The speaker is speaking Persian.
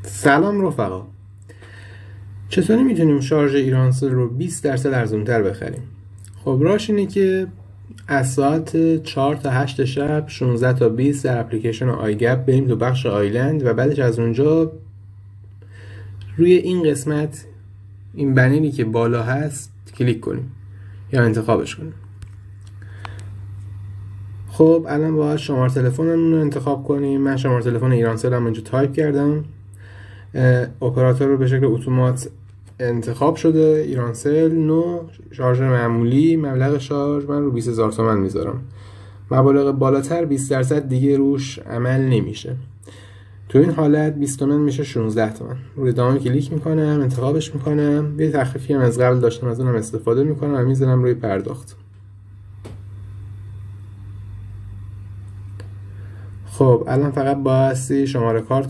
سلام رفقا. چطوری میتونیم شارژ ایرانسل رو 20% ارزونتر بخریم؟ خب راهش اینه که از ساعت 4 تا 8 شب 16 تا 20 در اپلیکیشن آیگپ بریم تو بخش آیلند و بعدش از اونجا روی این قسمت، این بنری که بالا هست کلیک کنیم یا انتخابش کنیم. خب الان باید شماره تلفنمون رو انتخاب کنیم. من شماره تلفن ایرانسل هم اینجا تایپ کردم. اپراتور رو به شکل اتومات انتخاب شده. ایرانسل نو، شارژ معمولی، مبلغ شارژ من رو 20000 تومان میذارم. مبالغ بالاتر 20% دیگه روش عمل نمیشه. تو این حالت 20 تومن میشه 16 تومن. روی ادامه کلیک میکنم، انتخابش میکنم. یه تخفیفی هم از قبل داشتم، از اونم استفاده میکنم و میذارم روی پرداخت. خب الان فقط بایستی شماره کارت